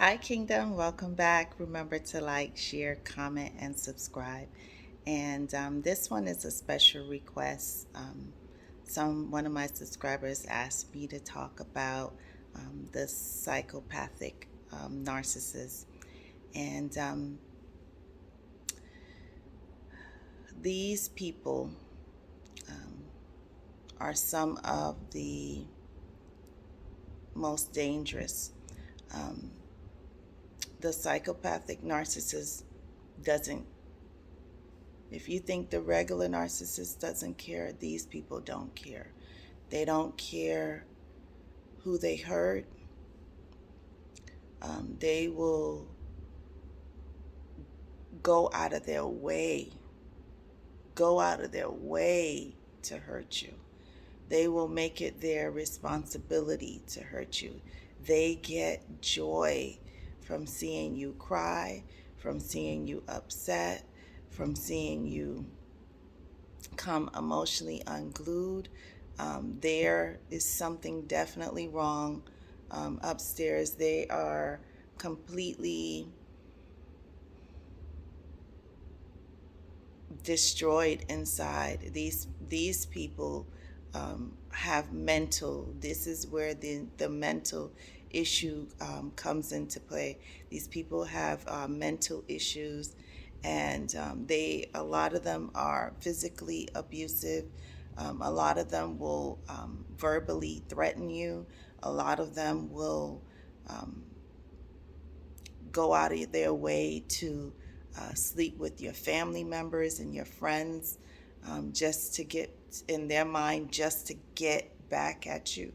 Hi, Kingdom. Welcome back. Remember to like, share, comment, and subscribe. And this one is a special request. One of my subscribers asked me to talk about the psychopathic narcissist. And these people um, are some of the most dangerous. Um, the psychopathic narcissist doesn't If you think the regular narcissist doesn't care, these people don't care. They don't care who they hurt. They will go out of their way, go out of their way to hurt you. They will make it their responsibility to hurt you. They get joy from seeing you cry, from seeing you upset, from seeing you come emotionally unglued. There is something definitely wrong upstairs. They are completely destroyed inside. These people have mental. This is where the mental issue comes into play. These people have mental issues, and a lot of them are physically abusive. A lot of them will verbally threaten you. A lot of them will um, go out of their way to sleep with your family members and your friends, just to get, in their mind, just to get back at you,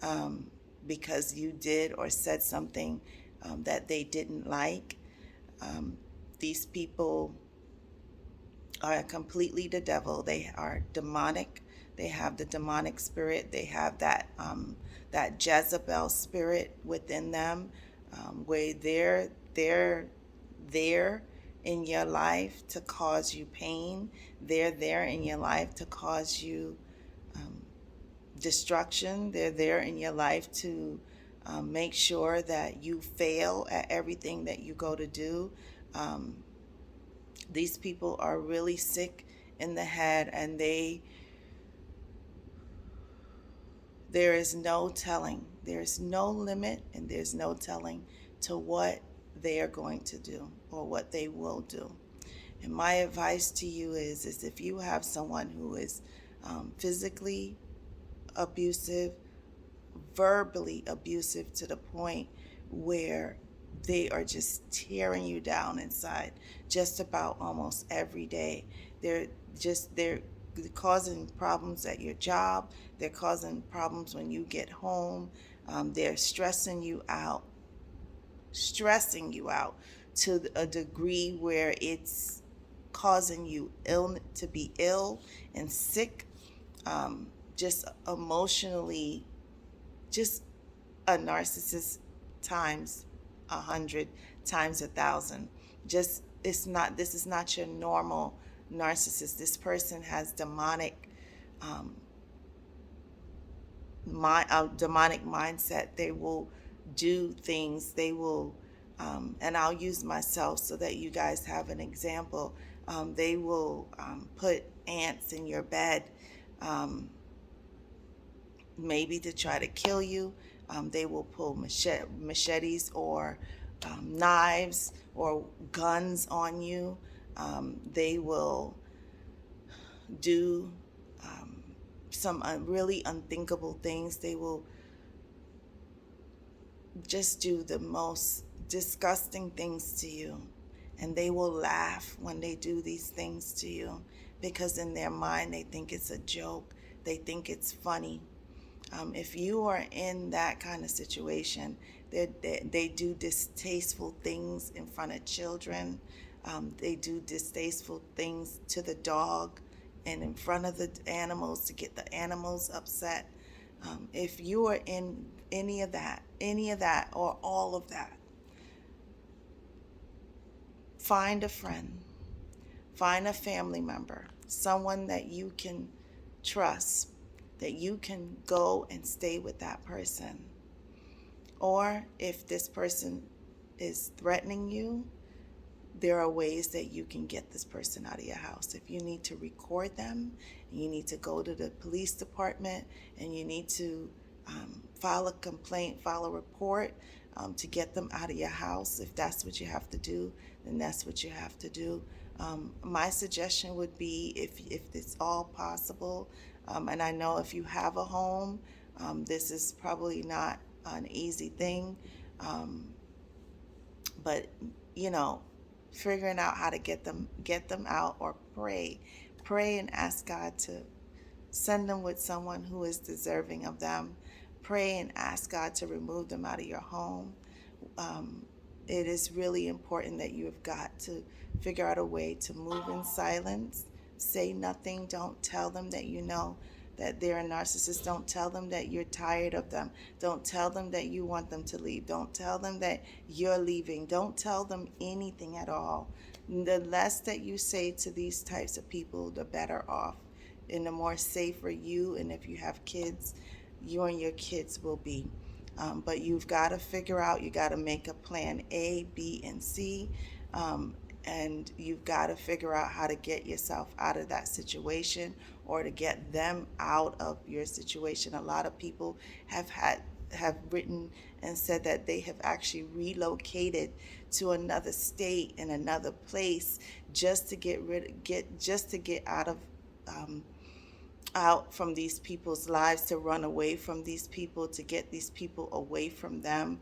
um, because you did or said something that they didn't like. Um, these people are completely the devil. They are demonic. They have the demonic spirit. They have that Jezebel spirit within them, where they're there in your life to cause you pain. They're there in your life to cause you um, destruction. They're there in your life to make sure that you fail at everything that you go to do. Um, these people are really sick in the head, and there is no telling, there's no limit, and there's no telling to what they are going to do or what they will do. And my advice to you is if you have someone who is physically abusive, verbally abusive to the point where they are just tearing you down inside just about almost every day. They're causing problems at your job. They're causing problems when you get home. They're stressing you out to a degree where it's causing you to be ill and sick, just emotionally, just a narcissist times 100, times 1,000. Just it's not This is not your normal narcissist. This person has um, demonic mindset. They will do things. They will, and I'll use myself so that you guys have an example. They will put ants in your bed, um, maybe to try to kill you. They will pull machetes or knives or guns on you. They will do some really unthinkable things. They will just do the most disgusting things to you. And they will laugh when they do these things to you because in their mind they think it's a joke. They think it's funny. If you are in that kind of situation, they do distasteful things in front of children. They do distasteful things to the dog and in front of the animals to get the animals upset. If you are in any of that, or all of that, find a friend, find a family member, someone that you can trust, that you can go and stay with that person. Or if this person is threatening you, there are ways that you can get this person out of your house. If you need to record them, you need to go to the police department, and you need to file a complaint, file a report to get them out of your house. If that's what you have to do, then that's what you have to do. My suggestion would be, if it's all possible, and I know if you have a home, this is probably not an easy thing, but you know, figuring out how to get them out, or pray and ask God to send them with someone who is deserving of them. Pray and ask God to remove them out of your home. It is really important that you have got to figure out a way to move in silence. Say nothing. Don't tell them that you know that they're a narcissist. Don't tell them that you're tired of them. Don't tell them that you want them to leave. Don't tell them that you're leaving. Don't tell them anything at all. The less that you say to these types of people, the better off, and the more safer you, and if you have kids, you and your kids will be. But you've got to figure out, you got to make a plan A, B, and C. And you've got to figure out how to get yourself out of that situation, or to get them out of your situation. A lot of people have written and said that they have actually relocated to another state and another place just to get out from these people's lives, to run away from these people, to get these people away from them.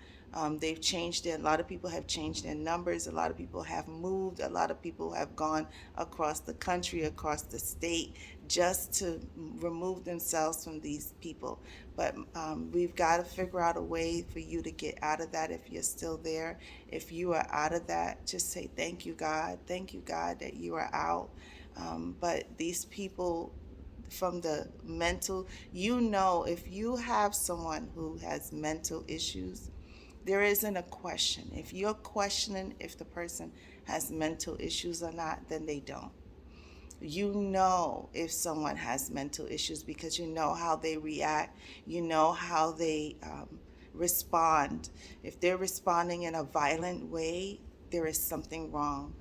They've changed a lot of people have changed their numbers. A lot of people have moved. A lot of people have gone across the country, across the state, just to remove themselves from these people. But we've got to figure out a way for you to get out of that. If you're still there, if you are out of that, just say, thank you, God. Thank you, God, that you are out. But these people, from the mental, if you have someone who has mental issues, there isn't a question. If you're questioning if the person has mental issues or not, then they don't. You know if someone has mental issues, because you know how they react, you know how they respond. If they're responding in a violent way, there is something wrong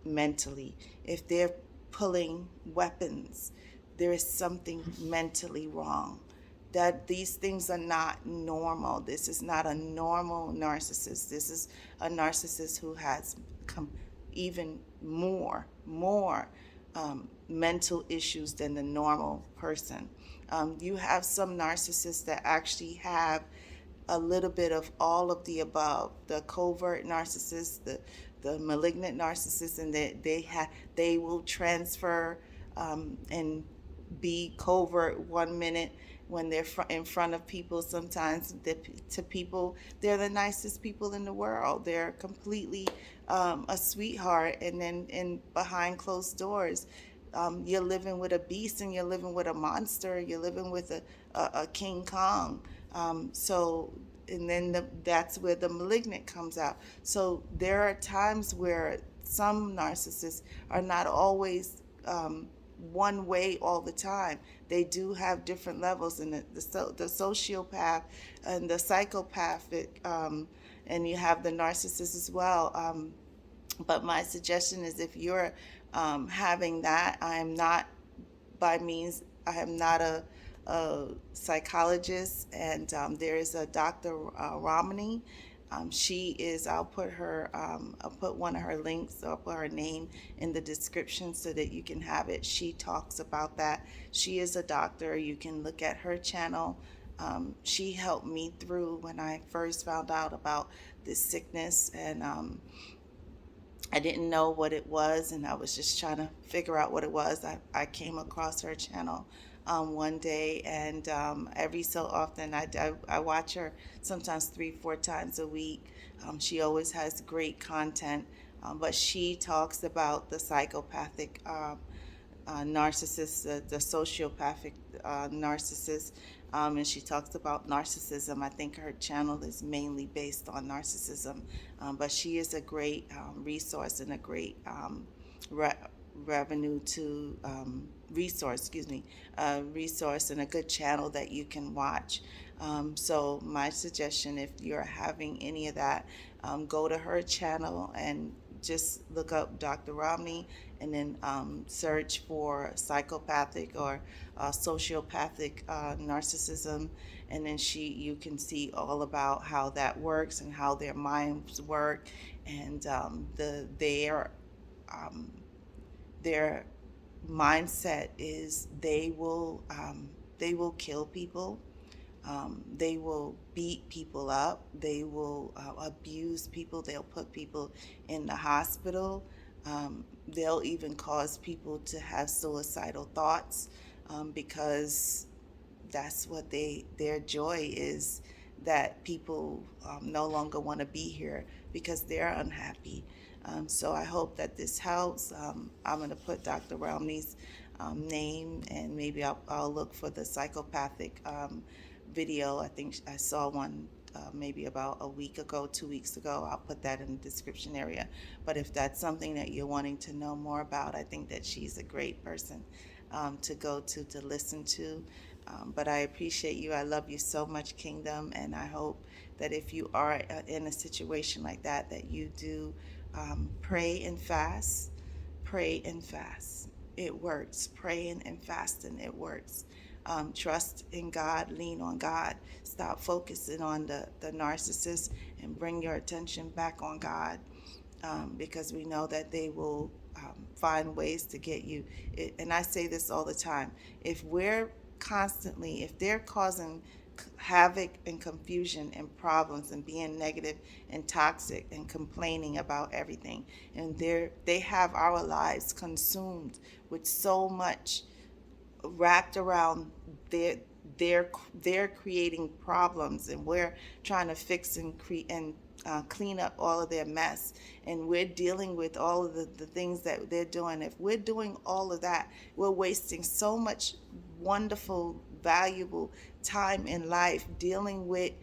mentally. If they're pulling weapons, there is something mentally wrong. That these things are not normal. This is not a normal narcissist. This is a narcissist who has even more mental issues than the normal person. You have some narcissists that actually have a little bit of all of the above: the covert narcissist, the malignant narcissist, and they will transfer and be covert one minute when they're in front of people. Sometimes to people, they're the nicest people in the world. They're completely a sweetheart, and then behind closed doors, you're living with a beast, and you're living with a monster. You're living with a King Kong. And then that's where the malignant comes out. So there are times where some narcissists are not always one way all the time. They do have different levels, and the sociopath and the psychopathic, and you have the narcissist as well. But my suggestion is, if you're having that, I am not a psychologist, and there is a Dr. Ramani. I'll put one of her links, or I'll put her name in the description so that you can have it. She talks about that. She is a doctor. You can look at her channel. She helped me through when I first found out about this sickness, and I didn't know what it was, and I was just trying to figure out what it was. I came across her channel one day, and every so often I watch her, sometimes 3-4 times a week. She always has great content, but she talks about the psychopathic narcissist, the sociopathic narcissist, and she talks about narcissism. I think her channel is mainly based on narcissism, but she is a great resource, and a great resource, and a good channel that you can watch. So my suggestion, if you're having any of that, go to her channel and just look up Dr. Ramani, and then search for psychopathic or sociopathic narcissism, and then you can see all about how that works and how their minds work, and um, their mindset is they will kill people. They will beat people up. They will abuse people. They'll put people in the hospital. They'll even cause people to have suicidal thoughts, because that's what their joy is, that people no longer want to be here because they're unhappy. So I hope that this helps. I'm going to put Dr. Romney's name, and maybe I'll look for the psychopathic video. I think I saw one maybe about a week ago, 2 weeks ago. I'll put that in the description area. But if that's something that you're wanting to know more about, I think that she's a great person to go to listen to. But I appreciate you. I love you so much, Kingdom, and I hope that if you are in a situation like that, that you do pray and fast. Pray and fast. It works. Praying and fasting, it works. Trust in God, lean on God. Stop focusing on the narcissist and bring your attention back on God, because we know that they will find ways to get you. And I say this all the time. If they're causing havoc and confusion and problems and being negative and toxic and complaining about everything, and they have our lives consumed with so much wrapped around their they're creating problems, and we're trying to fix and clean up all of their mess, and we're dealing with all of the things that they're doing. If we're doing all of that, we're wasting so much wonderful, valuable time in life dealing with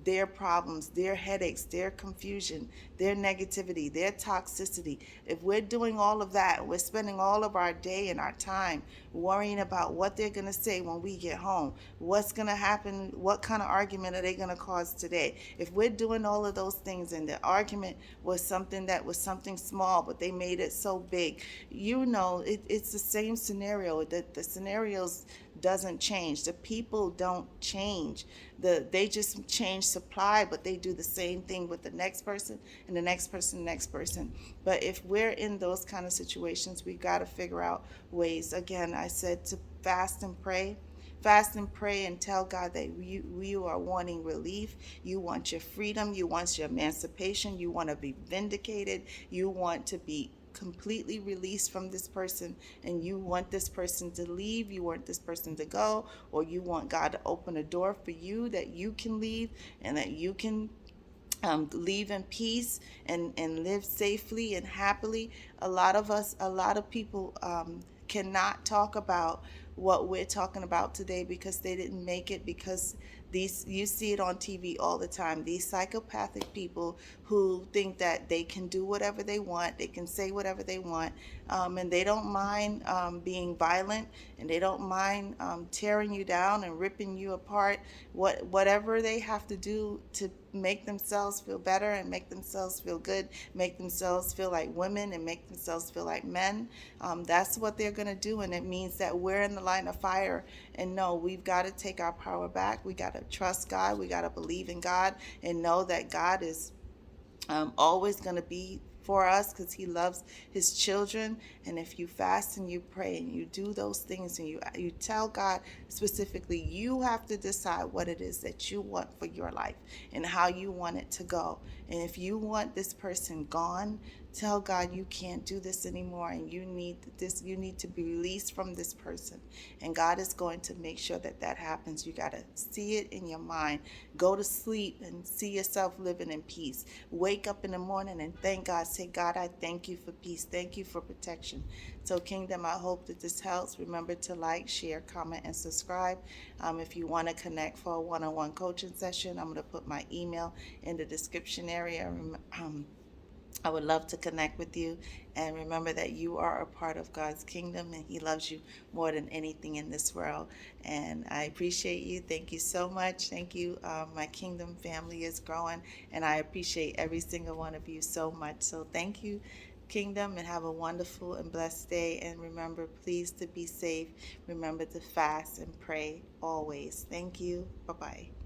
their problems, their headaches, their confusion, their negativity, their toxicity. If we're doing all of that, we're spending all of our day and our time worrying about what they're going to say when we get home, what's going to happen, what kind of argument are they going to cause today. If we're doing all of those things and the argument was something small, but they made it so big, it's the same scenario. The scenarios doesn't change. The people don't change. They just change supply, but they do the same thing with the next person and the next person, the next person. But if we're in those kind of situations, we got to figure out ways. Again, I said to fast and pray. Fast and pray and tell God that you are wanting relief. You want your freedom. You want your emancipation. You want to be vindicated. You want to be completely released from this person, and you want this person to leave, you want this person to go, or you want God to open a door for you that you can leave, and that you can leave in peace and live safely and happily. A lot of people cannot talk about what we're talking about today because they didn't make it, because you see it on TV all the time. These psychopathic people who think that they can do whatever they want, they can say whatever they want, and they don't mind being violent, and they don't mind tearing you down and ripping you apart. Whatever they have to do to make themselves feel better and make themselves feel good, make themselves feel like women and make themselves feel like men. That's what they're going to do, and it means that we're in the line of fire. And no, we've got to take our power back. We got to trust God. We got to believe in God and know that God is always going to be for us, because he loves his children. And if you fast and you pray and you do those things and you tell God specifically, you have to decide what it is that you want for your life and how you want it to go. And if you want this person gone, tell God you can't do this anymore, and you need to be released from this person. And God is going to make sure that happens. You got to see it in your mind. Go to sleep and see yourself living in peace. Wake up in the morning and thank God. Say, God, I thank you for peace. Thank you for protection. So Kingdom, I hope that this helps. Remember to like, share, comment, and subscribe. If you want to connect for a one-on-one coaching session, I'm going to put my email in the description area. I would love to connect with you. And remember that you are a part of God's kingdom and He loves you more than anything in this world. And I appreciate you. Thank you so much. Thank you. My kingdom family is growing, and I appreciate every single one of you so much. So thank you, kingdom, and have a wonderful and blessed day. And remember, please, to be safe. Remember to fast and pray always. Thank you. Bye bye.